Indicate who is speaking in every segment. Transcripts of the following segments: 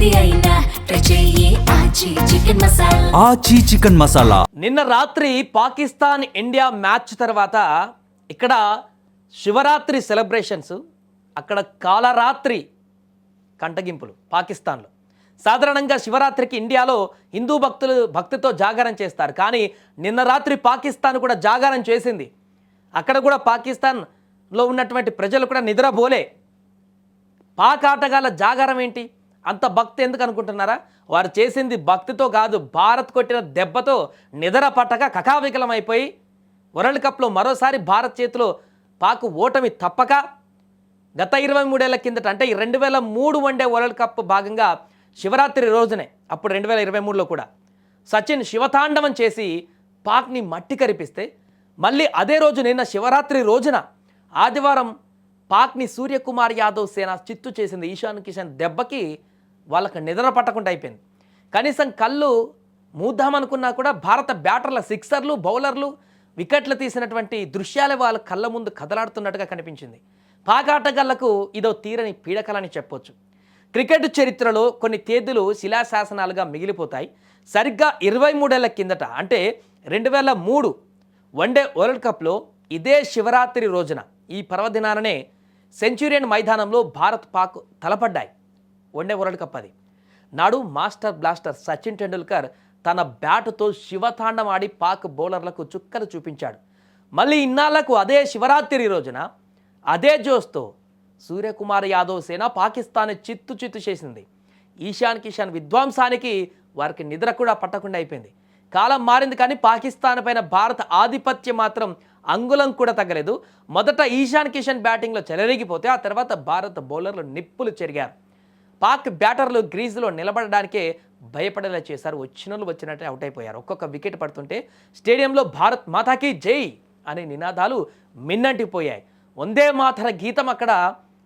Speaker 1: ఏది అయినా ట్రై చెయ్యి ఆచి చికెన్ మసాలా.
Speaker 2: ఆచి చికెన్ మసాలా.
Speaker 3: నిన్న రాత్రి పాకిస్తాన్ ఇండియా మ్యాచ్ తర్వాత ఇక్కడ శివరాత్రి సెలబ్రేషన్స్, అక్కడ కాలరాత్రి కంటగింపులు పాకిస్తాన్లో. సాధారణంగా శివరాత్రికి ఇండియాలో హిందూ భక్తులు భక్తితో జాగారం చేస్తారు, కానీ నిన్న రాత్రి పాకిస్తాన్ కూడా జాగారం చేసింది. అక్కడ కూడా పాకిస్తాన్లో ఉన్నటువంటి ప్రజలు కూడా నిద్రపోలే. పాక్ ఆటగాళ్ళ జాగారం ఏంటి, అంత భక్తి ఎందుకు అనుకుంటున్నారా? వారు చేసింది భక్తితో కాదు, భారత్ కొట్టిన దెబ్బతో నిద్ర పట్టక కకావికలమైపోయి వరల్డ్ కప్లో మరోసారి భారత్ చేతిలో పాక్ ఓటమి తప్పక గత 23 ఏళ్ల కిందట అంటే 2003 వన్డే వరల్డ్ కప్ భాగంగా శివరాత్రి రోజునే, అప్పుడు 2023లో కూడా సచిన్ శివతాండవం చేసి పాక్ని మట్టి కరిపిస్తే, మళ్ళీ అదే రోజు నిన్న శివరాత్రి రోజున ఆదివారం పాక్ని సూర్యకుమార్ యాదవ్ సేన చిత్తు చేసింది. ఇషాన్ కిషన్ దెబ్బకి వాళ్ళకి నిద్ర పట్టకుండా అయిపోయింది. కనీసం కళ్ళు మూద్దామనుకున్నా కూడా భారత బ్యాటర్ల సిక్సర్లు, బౌలర్లు వికెట్లు తీసినటువంటి దృశ్యాలే వాళ్ళ కళ్ళ ముందు కదలాడుతున్నట్టుగా కనిపించింది. పాక్ ఆటగాళ్లకు ఇదో తీరని పీడకలని చెప్పొచ్చు. క్రికెట్ చరిత్రలో కొన్ని తేదీలు శిలాశాసనాలుగా మిగిలిపోతాయి. సరిగ్గా 23 ఏళ్ల కిందట అంటే 2003 వన్డే వరల్డ్ కప్లో ఇదే శివరాత్రి రోజున ఈ పర్వదినాననే సెంచురియన్ మైదానంలో భారత్ పాక్ తలపడ్డాయి. వన్డే వరల్డ్ కప్ అది. నాడు మాస్టర్ బ్లాస్టర్ సచిన్ టెండూల్కర్ తన బ్యాటుతో శివతాండం ఆడి పాక్ బౌలర్లకు చుక్కలు చూపించాడు. మళ్ళీ ఇన్నాళ్లకు అదే శివరాత్రి రోజున అదే జోస్తో సూర్యకుమార్ యాదవ్ సేన పాకిస్తాన్ చిత్తు చేసింది. ఈశాన్ కిషన్ విధ్వంసానికి వారికి నిద్ర కూడా పట్టకుండా అయిపోయింది. కాలం మారింది, కానీ పాకిస్తాన్ పైన భారత ఆధిపత్యం మాత్రం అంగుళం కూడా తగ్గలేదు. మొదట ఈశాన్ కిషన్ బ్యాటింగ్లో చెలరేగిపోతే ఆ తర్వాత భారత బౌలర్లు నిప్పులు చెరిగారు. పాక్ బ్యాటర్లు గ్రీజులో నిలబడడానికే భయపడేలా చేశారు. వచ్చినట్టే అవుట్ అయిపోయారు. ఒక్కొక్క వికెట్ పడుతుంటే స్టేడియంలో భారత్ మాతాకి జై అనే నినాదాలు మిన్నంటిపోయాయి. వందే మాతర గీతం అక్కడ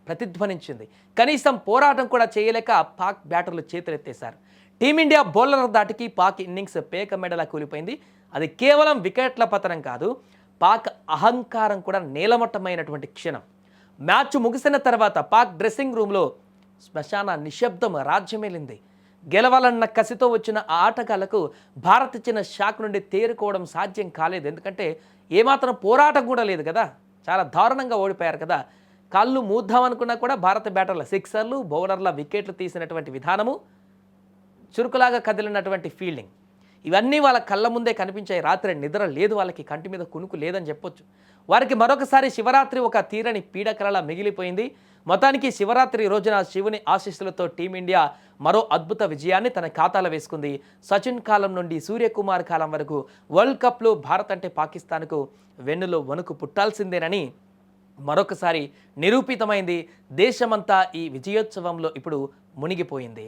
Speaker 3: ప్రతిధ్వనించింది. కనీసం పోరాటం కూడా చేయలేక పాక్ బ్యాటర్లు చేతులెత్తేశారు. టీమిండియా బౌలర్ల దాటికి పాక్ ఇన్నింగ్స్ పేక మెడలా కూలిపోయింది. అది కేవలం వికెట్ల పతనం కాదు, పాక్ అహంకారం కూడా నేలమట్టమైనటువంటి క్షణం. మ్యాచ్ ముగిసిన తర్వాత పాక్ డ్రెస్సింగ్ రూమ్లో శ్మశాన నిశ్శబ్దం రాజ్యమేలింది. గెలవాలన్న కసితో వచ్చిన ఆ ఆటగాళ్లకు భారత్ ఇచ్చిన షాక్ నుండి తేరుకోవడం సాధ్యం కాలేదు. ఎందుకంటే ఏమాత్రం పోరాటం కూడా లేదు కదా, చాలా దారుణంగా ఓడిపోయారు కదా. కాళ్ళు మూద్దామనుకున్నా కూడా భారత బ్యాటర్ల సిక్సర్లు, బౌలర్ల వికెట్లు తీసినటువంటి విధానము, చురుకులాగా కదిలినటువంటి ఫీల్డింగ్, ఇవన్నీ వాళ్ళ కళ్ళ ముందే కనిపించాయి. రాత్రి నిద్ర లేదు, వాళ్ళకి కంటి మీద కునుకు లేదని చెప్పొచ్చు. వారికి మరొకసారి శివరాత్రి ఒక తీరని పీడకలలా మిగిలిపోయింది. మొత్తానికి శివరాత్రి రోజున శివుని ఆశీస్సులతో టీమిండియా మరో అద్భుత విజయాన్ని తన ఖాతాలో వేసుకుంది. సచిన్ కాలం నుండి సూర్యకుమార్ కాలం వరకు వరల్డ్ కప్లో భారత్ అంటే పాకిస్తాన్కు వెన్నులో వణుకు పుట్టాల్సిందేనని మరొకసారి నిరూపితమైంది. దేశమంతా ఈ విజయోత్సవంలో ఇప్పుడు మునిగిపోయింది.